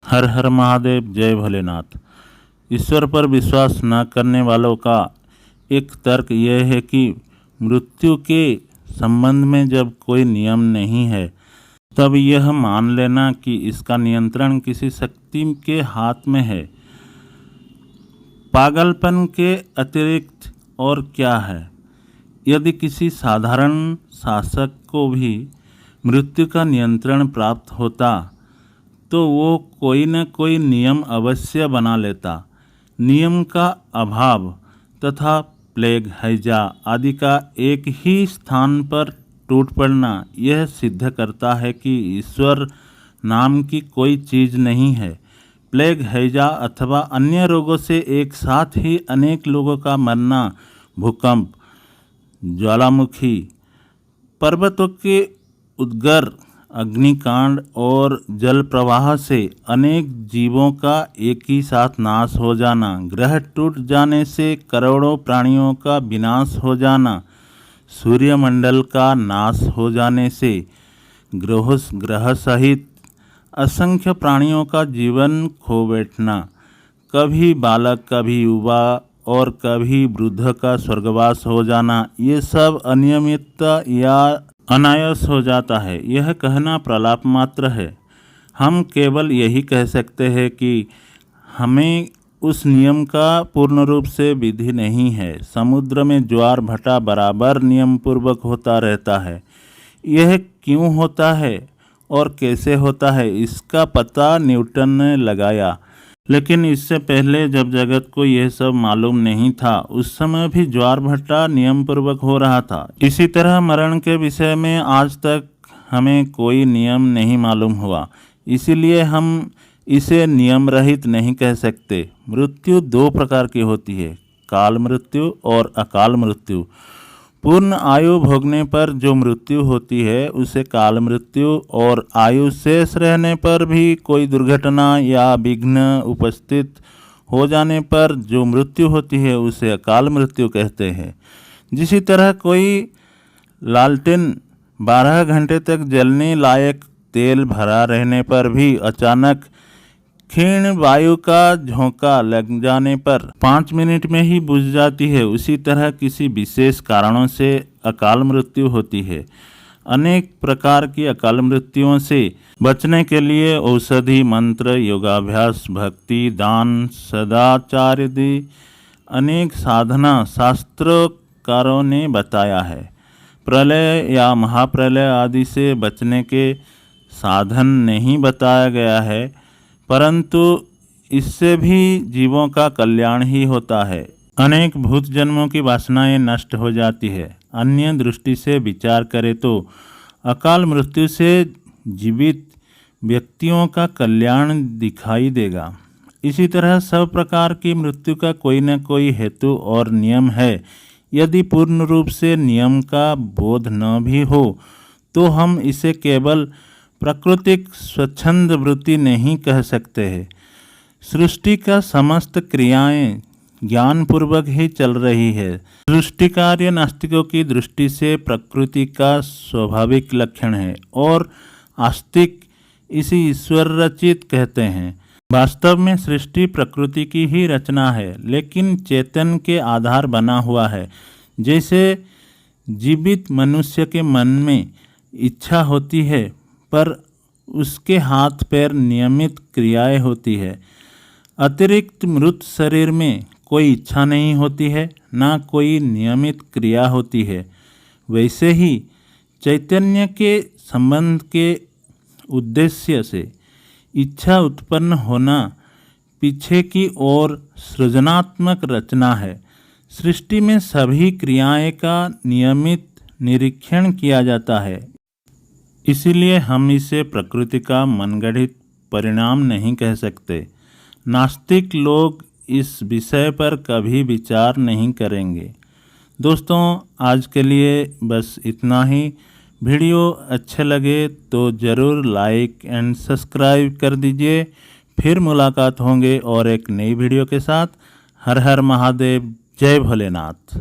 हर हर महादेव, जय भोलेनाथ। ईश्वर पर विश्वास न करने वालों का एक तर्क यह है कि मृत्यु के संबंध में जब कोई नियम नहीं है तब यह मान लेना कि इसका नियंत्रण किसी शक्ति के हाथ में है, पागलपन के अतिरिक्त और क्या है। यदि किसी साधारण शासक को भी मृत्यु का नियंत्रण प्राप्त होता तो वो कोई न कोई नियम अवश्य बना लेता। नियम का अभाव तथा प्लेग, हैजा आदि का एक ही स्थान पर टूट पड़ना यह सिद्ध करता है कि ईश्वर नाम की कोई चीज़ नहीं है। प्लेग, हैजा अथवा अन्य रोगों से एक साथ ही अनेक लोगों का मरना, भूकंप, ज्वालामुखी, पर्वतों के उद्गर, अग्निकांड और जल प्रवाह से अनेक जीवों का एक ही साथ नाश हो जाना, ग्रह टूट जाने से करोड़ों प्राणियों का विनाश हो जाना, सूर्यमंडल का नाश हो जाने से ग्रह सहित असंख्य प्राणियों का जीवन खो बैठना, कभी बालक, कभी युवा और कभी वृद्ध का स्वर्गवास हो जाना, ये सब अनियमितता या अनायास हो जाता है। यह कहना प्रलाप मात्र है। हम केवल यही कह सकते हैं कि हमें उस नियम का पूर्ण रूप से विधि नहीं है। समुद्र में ज्वार भाटा बराबर नियम पूर्वक होता रहता है। यह क्यों होता है और कैसे होता है इसका पता न्यूटन ने लगाया, लेकिन इससे पहले जब जगत को यह सब मालूम नहीं था उस समय भी ज्वार भाटा नियम पूर्वक हो रहा था। इसी तरह मरण के विषय में आज तक हमें कोई नियम नहीं मालूम हुआ, इसीलिए हम इसे नियम रहित नहीं कह सकते। मृत्यु दो प्रकार की होती है, काल मृत्यु और अकाल मृत्यु। पूर्ण आयु भोगने पर जो मृत्यु होती है उसे काल मृत्यु, और आयु शेष रहने पर भी कोई दुर्घटना या विघ्न उपस्थित हो जाने पर जो मृत्यु होती है उसे अकाल मृत्यु कहते हैं। जिसी तरह कोई लालटेन 12 घंटे तक जलने लायक तेल भरा रहने पर भी अचानक क्षीण वायु का झोंका लग जाने पर 5 मिनट में ही बुझ जाती है, उसी तरह किसी विशेष कारणों से अकाल मृत्यु होती है। अनेक प्रकार की अकाल मृत्युओं से बचने के लिए औषधि, मंत्र, योगाभ्यास, भक्ति, दान, सदाचार आदि अनेक साधना शास्त्रकारों ने बताया है। प्रलय या महाप्रलय आदि से बचने के साधन नहीं बताया गया है, परंतु इससे भी जीवों का कल्याण ही होता है। अनेक भूत जन्मों की वासनाएं नष्ट हो जाती है। अन्य दृष्टि से विचार करें तो अकाल मृत्यु से जीवित व्यक्तियों का कल्याण दिखाई देगा। इसी तरह सब प्रकार की मृत्यु का कोई न कोई हेतु और नियम है। यदि पूर्ण रूप से नियम का बोध न भी हो तो हम इसे केवल प्राकृतिक स्वच्छंद वृत्ति नहीं कह सकते हैं। सृष्टि का समस्त क्रियाएं ज्ञानपूर्वक ही चल रही है। सृष्टि कार्य नास्तिकों की दृष्टि से प्रकृति का स्वाभाविक लक्षण है और आस्तिक इसे ईश्वर रचित कहते हैं। वास्तव में सृष्टि प्रकृति की ही रचना है, लेकिन चेतन के आधार बना हुआ है। जैसे जीवित मनुष्य के मन में इच्छा होती है पर उसके हाथ पैर नियमित क्रियाएं होती है। अतिरिक्त मृत शरीर में कोई इच्छा नहीं होती है, ना कोई नियमित क्रिया होती है। वैसे ही चैतन्य के संबंध के उद्देश्य से इच्छा उत्पन्न होना पीछे की ओर सृजनात्मक रचना है। सृष्टि में सभी क्रियाएं का नियमित निरीक्षण किया जाता है, इसीलिए हम इसे प्रकृति का मनगढ़ित परिणाम नहीं कह सकते। नास्तिक लोग इस विषय पर कभी विचार नहीं करेंगे। दोस्तों, आज के लिए बस इतना ही। वीडियो अच्छे लगे तो ज़रूर लाइक एंड सब्सक्राइब कर दीजिए। फिर मुलाकात होंगे और एक नई वीडियो के साथ। हर हर महादेव, जय भोलेनाथ।